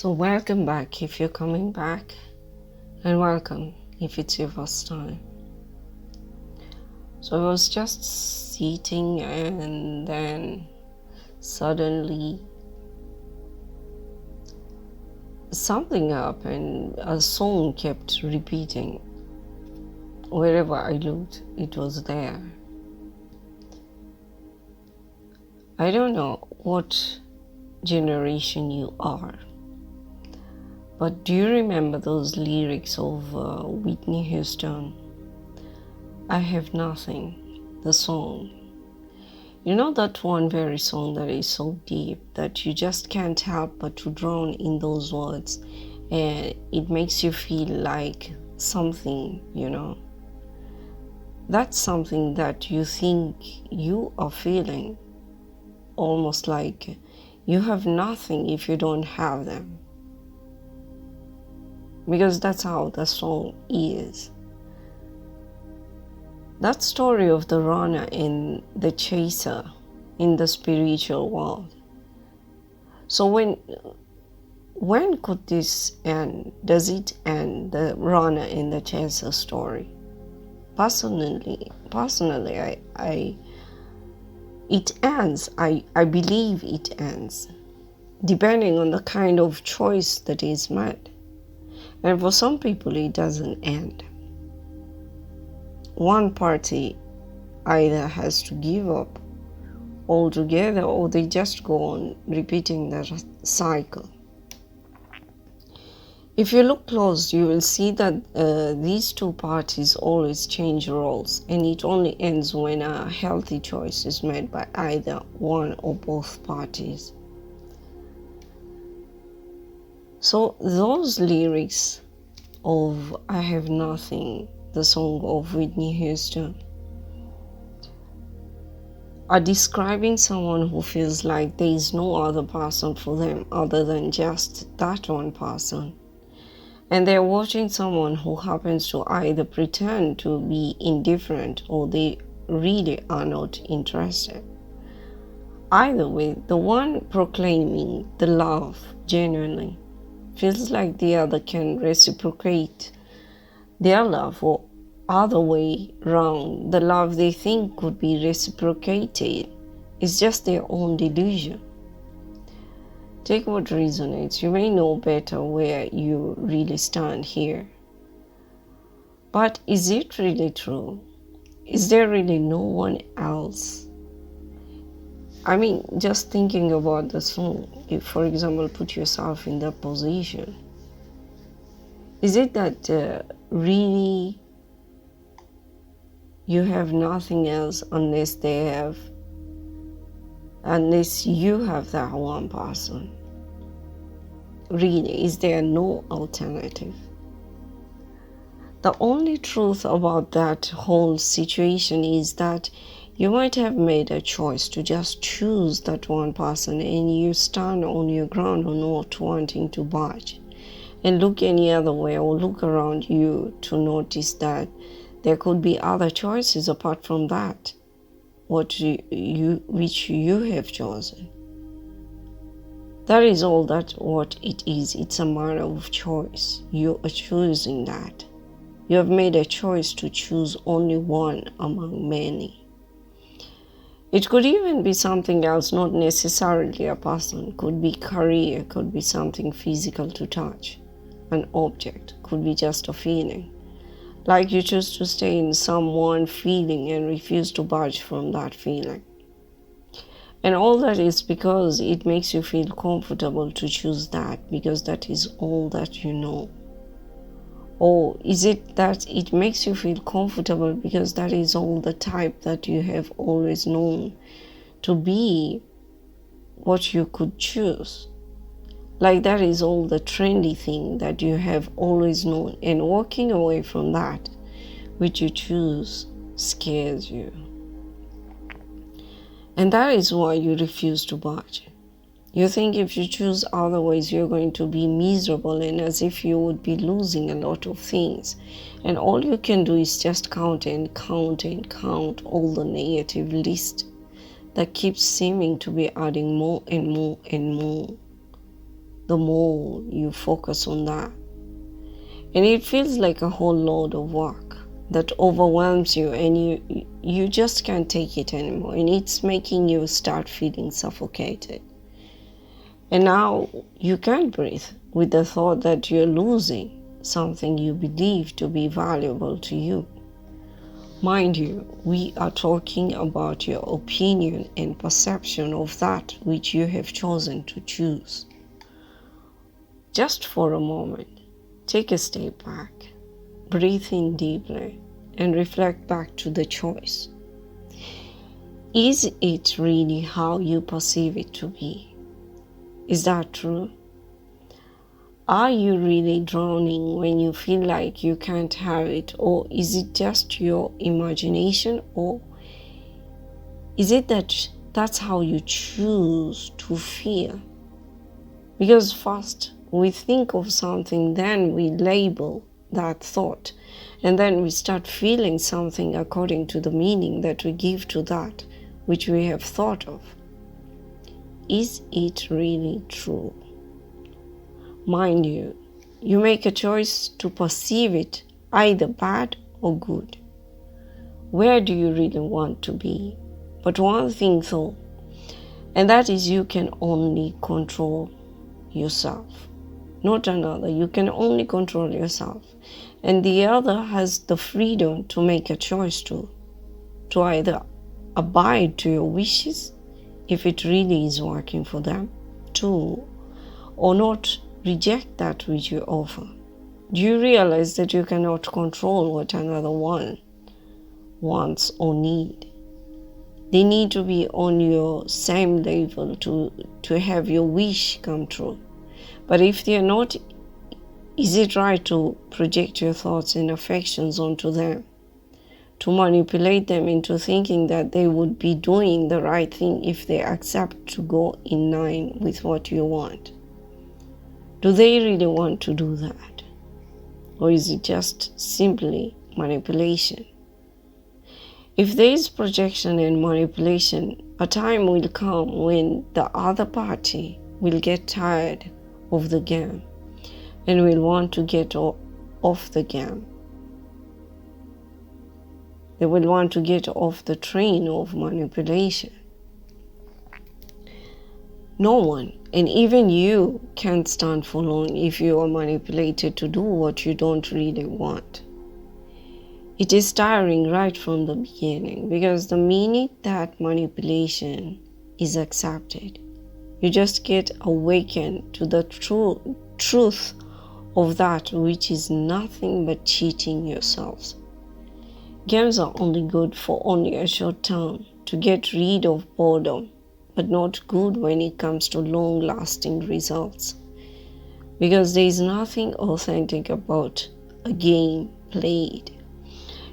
So welcome back if you're coming back, and welcome if it's your first time. So I was just sitting and then suddenly something happened. A song kept repeating. Wherever I looked, it was there. I don't know what generation you are, but do you remember those lyrics of Whitney Houston? I have nothing, the song. You know that one very song that is so deep that you just can't help but to drown in those words, and it makes you feel like something, That's something that you think you are feeling, almost like you have nothing if you don't have them. Because that's how the song is. That story of the runner and the chaser in the spiritual world. So when could this end? Does it end, the runner and the chaser story? Personally, it ends. I believe it ends, depending on the kind of choice that is made. And for some people, it doesn't end. One party either has to give up altogether, or they just go on repeating that cycle. If you look close, you will see that these two parties always change roles, and it only ends when a healthy choice is made by either one or both parties. So those lyrics of I Have Nothing, the song of Whitney Houston, are describing someone who feels like there is no other person for them other than just that one person. And they're watching someone who happens to either pretend to be indifferent or they really are not interested. Either way, the one proclaiming the love genuinely feels like the other can reciprocate their love, or other way round, the love they think could be reciprocated is just their own delusion. Take what resonates. You may know better where you really stand here. But is it really true? Is there really no one else? I mean, just thinking about the song, if, for example, put yourself in that position. Is it that really you have nothing else unless you have that one person? Really, is there no alternative? The only truth about that whole situation is that you might have made a choice to just choose that one person, and you stand on your ground or not wanting to budge and look any other way or look around you to notice that there could be other choices apart from that, which you have chosen. That is all that what it is. It's a matter of choice. You are choosing that. You have made a choice to choose only one among many. It could even be something else, not necessarily a person. Could be career, could be something physical to touch. An object, could be just a feeling. Like you choose to stay in someone feeling and refuse to budge from that feeling. And all that is because it makes you feel comfortable to choose that, because that is all that you know. Or is it that it makes you feel comfortable because that is all the type that you have always known to be what you could choose? Like that is all the trendy thing that you have always known, and walking away from that which you choose scares you. And that is why you refuse to budge. You think if you choose otherwise, you're going to be miserable and as if you would be losing a lot of things. And all you can do is just count and count and count all the negative list that keeps seeming to be adding more and more and more. the more you focus on that. And it feels like a whole load of work that overwhelms you, and you just can't take it anymore, and it's making you start feeling suffocated. And now you can't breathe with the thought that you're losing something you believe to be valuable to you. Mind you, we are talking about your opinion and perception of that which you have chosen to choose. Just for a moment, take a step back, breathe in deeply, and reflect back to the choice. Is it really how you perceive it to be? Is that true? Are you really drowning when you feel like you can't have it? Or is it just your imagination? Or is it that that's how you choose to feel? Because first we think of something, then we label that thought, and then we start feeling something according to the meaning that we give to that which we have thought of. Is it really true? Mind you, you make a choice to perceive it either bad or good. Where do you really want to be? But one thing though, and that is you can only control yourself, not another. You can only control yourself. And the other has the freedom to make a choice to either abide to your wishes, if it really is working for them, or not reject that which you offer. Do you realize that you cannot control what another one wants or need? They need to be on your same level to have your wish come true. But if they are not, is it right to project your thoughts and affections onto them, to manipulate them into thinking that they would be doing the right thing if they accept to go in line with what you want? Do they really want to do that? Or is it just simply manipulation? If there is projection and manipulation, a time will come when the other party will get tired of the game and will want to get off the game. They will want to get off the train of manipulation. No one, and even you, can't stand for long if you are manipulated to do what you don't really want. It is tiring right from the beginning, because the minute that manipulation is accepted, you just get awakened to the truth of that which is nothing but cheating yourselves. Games are only good for only a short time to get rid of boredom, but not good when it comes to long-lasting results, because there is nothing authentic about a game played.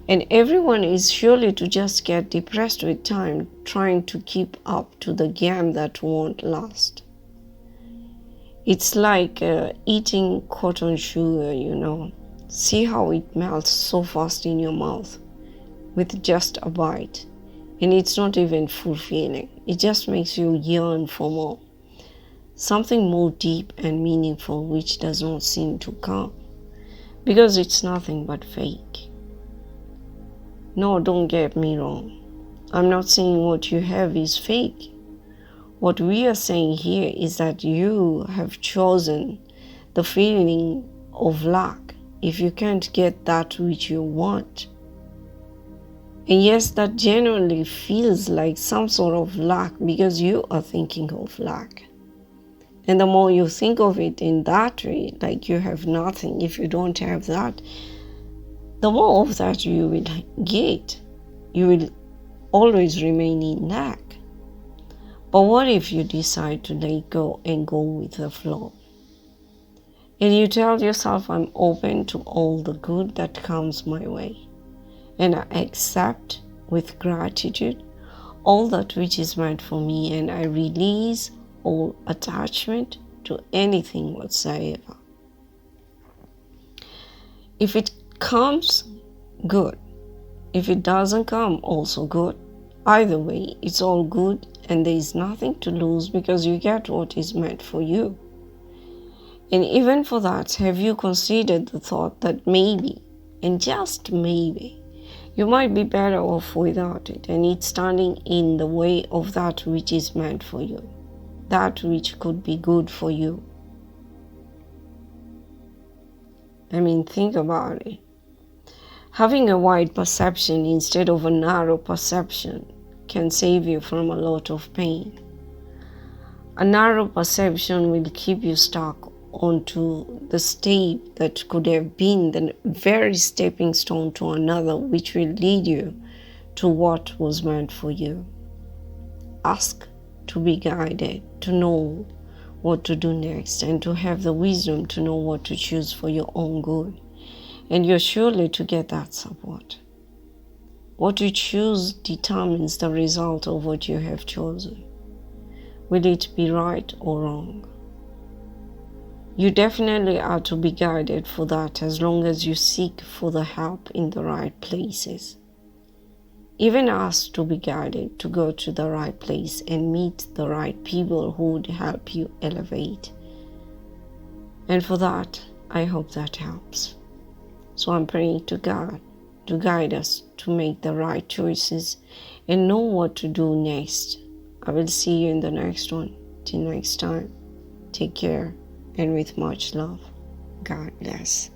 And everyone is surely to just get depressed with time trying to keep up to the game that won't last. It's like eating cotton sugar, See how it melts so fast in your mouth with just a bite. And it's not even fulfilling. It just makes you yearn for more. Something more deep and meaningful which does not seem to come, because it's nothing but fake. No, don't get me wrong. I'm not saying what you have is fake. What we are saying here is that you have chosen the feeling of lack if you can't get that which you want. And yes, that genuinely feels like some sort of lack because you are thinking of lack. And the more you think of it in that way, like you have nothing if you don't have that, the more of that you will get. You will always remain in lack. But what if you decide to let go and go with the flow? And you tell yourself, I'm open to all the good that comes my way. And I accept with gratitude all that which is meant for me, and I release all attachment to anything whatsoever. If it comes, good. If it doesn't come, also good. Either way, it's all good, and there is nothing to lose because you get what is meant for you. And even for that, have you considered the thought that maybe, and just maybe, you might be better off without it, and it's standing in the way of that which is meant for you, that which could be good for you? I mean, think about it. Having a wide perception instead of a narrow perception can save you from a lot of pain. A narrow perception will keep you stuck onto the state that could have been the very stepping stone to another, which will lead you to what was meant for you. Ask to be guided, to know what to do next, and to have the wisdom to know what to choose for your own good. And you're surely to get that support. What you choose determines the result of what you have chosen. Will it be right or wrong? You definitely are to be guided for that as long as you seek for the help in the right places. Even ask to be guided to go to the right place and meet the right people who would help you elevate. And for that, I hope that helps. So I'm praying to God to guide us to make the right choices and know what to do next. I will see you in the next one. Till next time, take care and with much love. God bless.